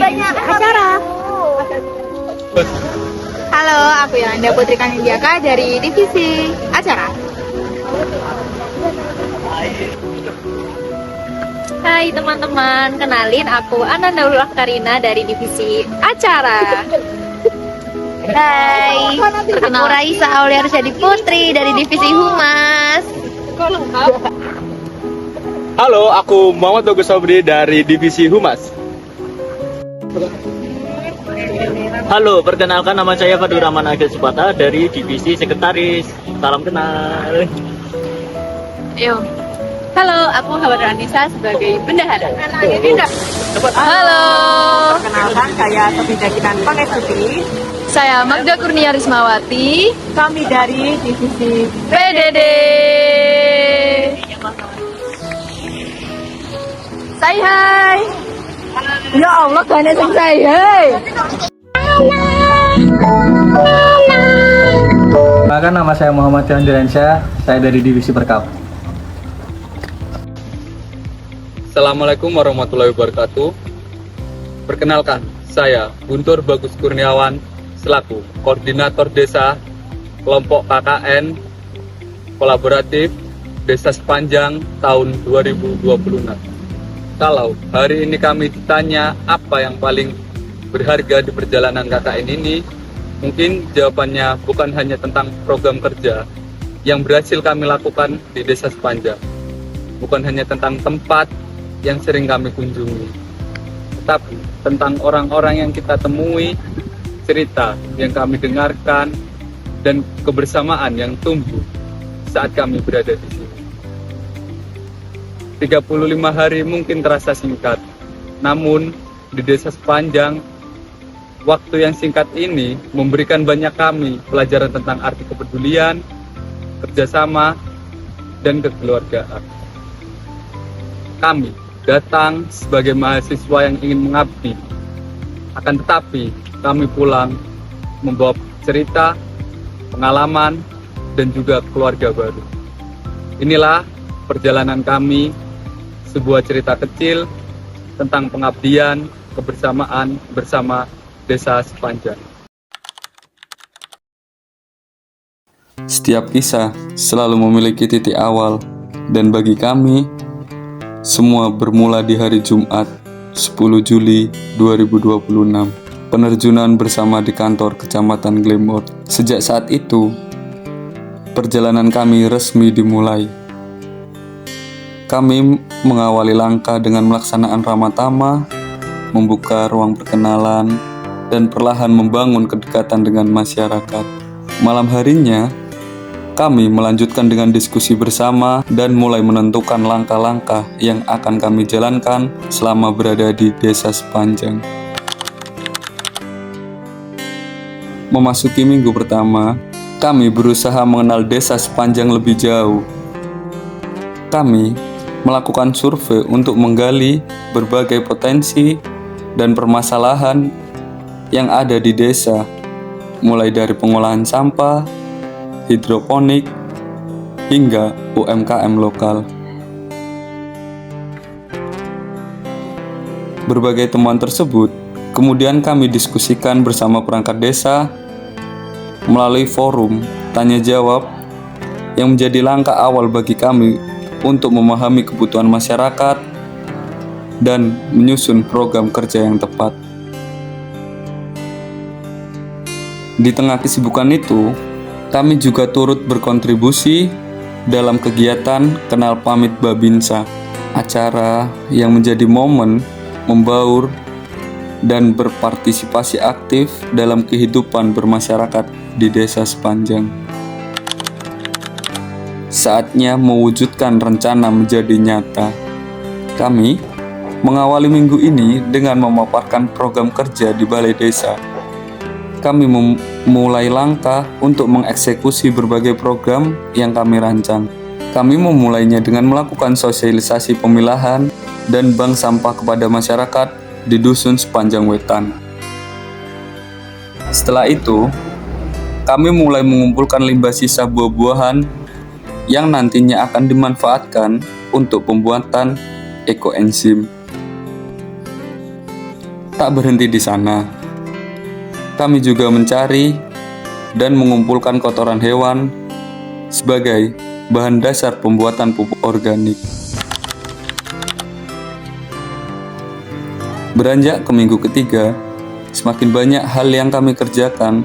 banyak acara. Halo, aku Yolanda Putri Kandiaka dari divisi acara. Hai teman-teman, kenalin aku Ananda Ullah Karina dari divisi acara. Hai, aku Raisa Aulia Rusyadi Putri dari divisi humas. Halo, aku Muhammad Bagus Sobri dari divisi humas. Halo, perkenalkan nama saya Fadur Rahman Agil Supata dari divisi sekretaris. Salam kenal. Yo. Halo, aku Hawa Ranisa sebagai bendahara. Halo, perkenalkan saya Sofida Kinan Pangestuti. Saya Magda Kurnia Rismawati. Kami dari divisi PDD. Say hai. Ya Allah, gak ada say hai. Perkenalkan nama saya Muhammad Dilansyah, saya dari divisi Perkap. Assalamualaikum warahmatullahi wabarakatuh. Perkenalkan, saya Guntur Bagus Kurniawan selaku Koordinator Desa Kelompok KKN Kolaboratif Desa Sepanjang tahun 2026. Kalau hari ini kami ditanya apa yang paling berharga di perjalanan KKN ini, mungkin jawabannya bukan hanya tentang program kerja yang berhasil kami lakukan di Desa Sepanjang, bukan hanya tentang tempat yang sering kami kunjungi, tetapi tentang orang-orang yang kita temui, cerita yang kami dengarkan, dan kebersamaan yang tumbuh saat kami berada di sini. 35 hari mungkin terasa singkat, namun di Desa Sepanjang, waktu yang singkat ini memberikan banyak kami pelajaran tentang arti kepedulian, kerjasama, dan kekeluargaan. Kami datang sebagai mahasiswa yang ingin mengabdi, akan tetapi kami pulang membawa cerita, pengalaman, dan juga keluarga baru. Inilah perjalanan kami, sebuah cerita kecil tentang pengabdian, kebersamaan bersama Desa Sepanjang. Setiap kisah selalu memiliki titik awal, dan bagi kami, semua bermula di hari Jumat, 10 Juli 2026, penerjunan bersama di kantor Kecamatan Glamworth. Sejak saat itu, perjalanan kami resmi dimulai. Kami mengawali langkah dengan melaksanaan ramatama, membuka ruang perkenalan, dan perlahan membangun kedekatan dengan masyarakat. Malam harinya, kami melanjutkan dengan diskusi bersama dan mulai menentukan langkah-langkah yang akan kami jalankan selama berada di Desa Sepanjang. Memasuki minggu pertama, kami berusaha mengenal Desa Sepanjang lebih jauh. Kami melakukan survei untuk menggali berbagai potensi dan permasalahan yang ada di desa, mulai dari pengolahan sampah, hidroponik, hingga UMKM lokal. Berbagai temuan tersebut kemudian kami diskusikan bersama perangkat desa melalui forum tanya jawab yang menjadi langkah awal bagi kami untuk memahami kebutuhan masyarakat dan menyusun program kerja yang tepat. Di tengah kesibukan itu, kami juga turut berkontribusi dalam kegiatan Kenal Pamit Babinsa, acara yang menjadi momen membaur dan berpartisipasi aktif dalam kehidupan bermasyarakat di Desa Sepanjang. Saatnya mewujudkan rencana menjadi nyata. Kami mengawali minggu ini dengan memaparkan program kerja di Balai Desa. Kami memulai langkah untuk mengeksekusi berbagai program yang kami rancang. Kami memulainya dengan melakukan sosialisasi pemilahan dan bank sampah kepada masyarakat di Dusun Sepanjang Wetan. Setelah itu, kami mulai mengumpulkan limbah sisa buah-buahan yang nantinya akan dimanfaatkan untuk pembuatan ekoenzim. tak berhenti di sana. Kami juga mencari dan mengumpulkan kotoran hewan sebagai bahan dasar pembuatan pupuk organik. Beranjak ke minggu ketiga, semakin banyak hal yang kami kerjakan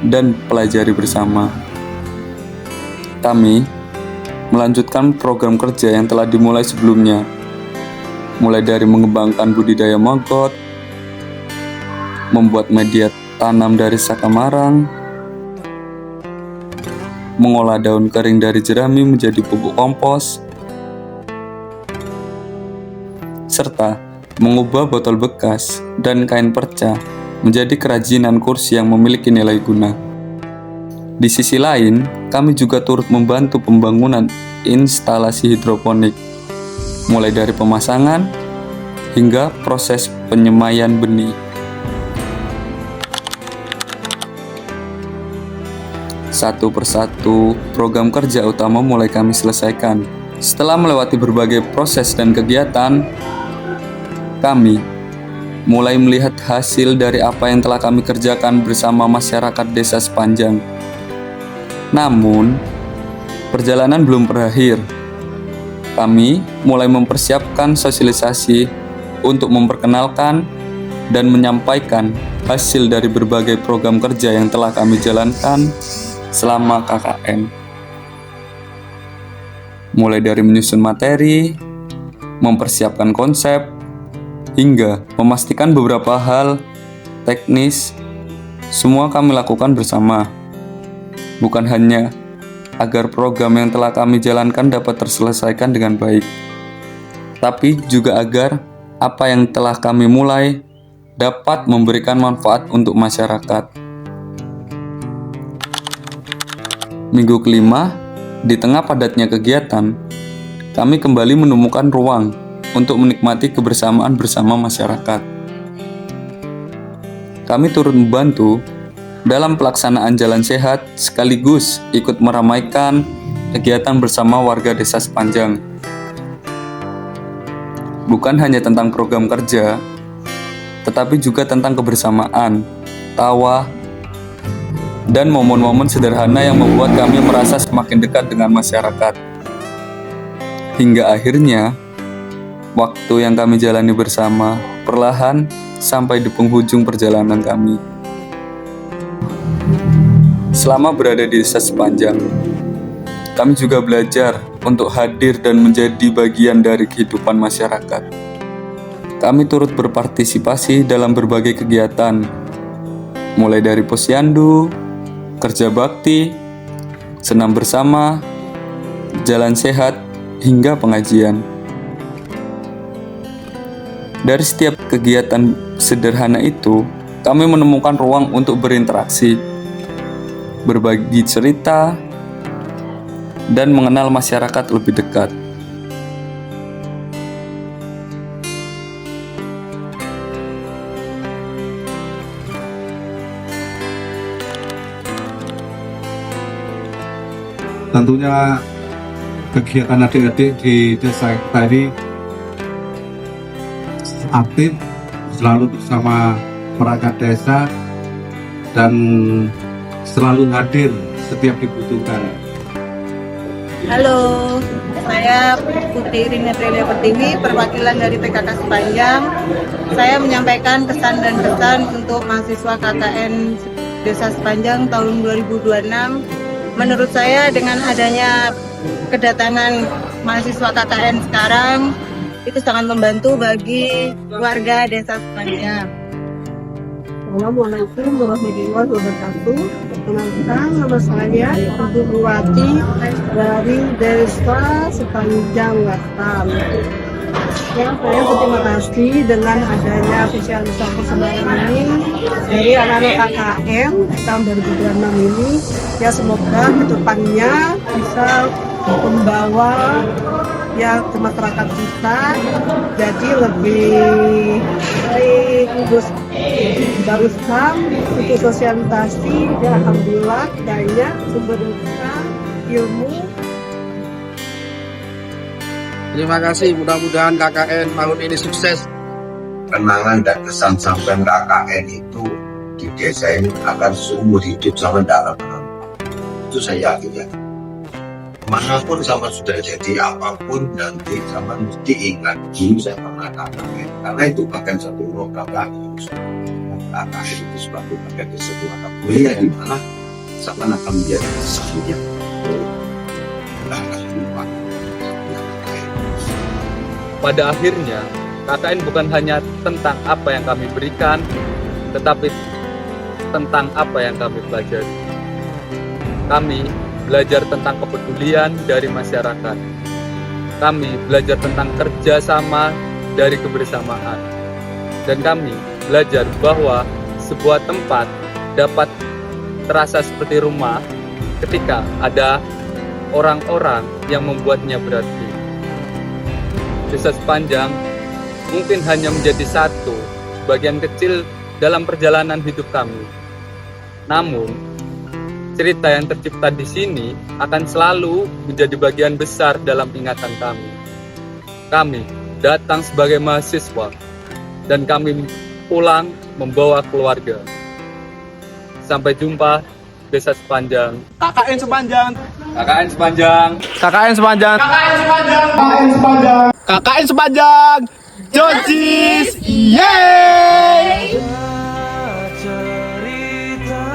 dan pelajari bersama. Kami melanjutkan program kerja yang telah dimulai sebelumnya, mulai dari mengembangkan budidaya maggot, membuat media tanam dari sakamarang, mengolah daun kering dari jerami menjadi pupuk kompos, serta mengubah botol bekas dan kain perca menjadi kerajinan kursi yang memiliki nilai guna. Di sisi lain, kami juga turut membantu pembangunan instalasi hidroponik, mulai dari pemasangan hingga proses penyemaian benih. Satu persatu, program kerja utama mulai kami selesaikan. Setelah melewati berbagai proses dan kegiatan, kami mulai melihat hasil dari apa yang telah kami kerjakan bersama masyarakat desa sepanjang. Namun, perjalanan belum berakhir. Kami mulai mempersiapkan sosialisasi untuk memperkenalkan dan menyampaikan hasil dari berbagai program kerja yang telah kami jalankan selama KKN. Mulai dari menyusun materi, mempersiapkan konsep, hingga memastikan beberapa hal teknis, semua kami lakukan bersama. Bukan hanya agar program yang telah kami jalankan dapat terselesaikan dengan baik, tapi juga agar apa yang telah kami mulai dapat memberikan manfaat untuk masyarakat. Minggu kelima, di tengah padatnya kegiatan, kami kembali menemukan ruang untuk menikmati kebersamaan bersama masyarakat. Kami turut membantu dalam pelaksanaan jalan sehat sekaligus ikut meramaikan kegiatan bersama warga desa sepanjang. Bukan hanya tentang program kerja, tetapi juga tentang kebersamaan, tawa, dan momen-momen sederhana yang membuat kami merasa semakin dekat dengan masyarakat. Hingga akhirnya, waktu yang kami jalani bersama perlahan sampai di penghujung perjalanan kami. Selama berada di desa sepanjang, kami juga belajar untuk hadir dan menjadi bagian dari kehidupan masyarakat. Kami turut berpartisipasi dalam berbagai kegiatan, mulai dari posyandu, kerja bakti, senam bersama, jalan sehat, hingga pengajian. Dari setiap kegiatan sederhana itu, kami menemukan ruang untuk berinteraksi, berbagi cerita, dan mengenal masyarakat lebih dekat. Tentunya kegiatan adik-adik di desa tadi aktif, selalu bersama perangkat desa, dan selalu hadir setiap dibutuhkan. Halo, saya Putri Rinetrelia Pertiwi, perwakilan dari PKK Sepanjang. Saya menyampaikan pesan dan pesan untuk mahasiswa KKN Desa Sepanjang tahun 2026. Menurut saya dengan adanya kedatangan mahasiswa KKN sekarang, itu sangat membantu bagi warga Desa Sepanjang. Assalamualaikum warahmatullahi wabarakatuh. Perkenalkan, nama saya Ibu Buwati dari Desa Sepanjang Wetan. Ya, saya berterima kasih dengan adanya sosialisasi semangat ini dari anak-anak KKN tahun 2026 ini. Ya, semoga kedepannya bisa membawa ya ke masyarakat kita jadi lebih baik. Terus barusan untuk sosialisasi ya, alhamdulillah banyak sumber ilmu. Terima kasih, mudah-mudahan KKN tahun ini sukses. kenangan dan kesan sampean KKN itu di desa ini akan seumur hidup sama dalam itu saya yakin ya. Manapun sama sudah jadi apapun nanti sama mesti ingat dulu saya pernah KKN, karena itu bahkan satu program lagi. KKN itu sebagai bagian dari sebuah kuliah di mana sama akan menjadi sahaja. Pada akhirnya, KKN bukan hanya tentang apa yang kami berikan, tetapi tentang apa yang kami pelajari. Kami belajar tentang kepedulian dari masyarakat. Kami belajar tentang kerjasama dari kebersamaan. Dan kami belajar bahwa sebuah tempat dapat terasa seperti rumah ketika ada orang-orang yang membuatnya berarti. Desa Sepanjang mungkin hanya menjadi satu bagian kecil dalam perjalanan hidup kami. Namun, cerita yang tercipta di sini akan selalu menjadi bagian besar dalam ingatan kami. Kami datang sebagai mahasiswa dan kami pulang membawa keluarga. Sampai jumpa Desa Sepanjang. KKN Sepanjang. KKN Sepanjang. KKN Sepanjang. KKN Sepanjang. KKN Sepanjang. KKN Sepanjang. Jocis. Yeay. Cerita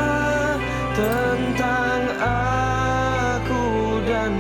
tentang aku dan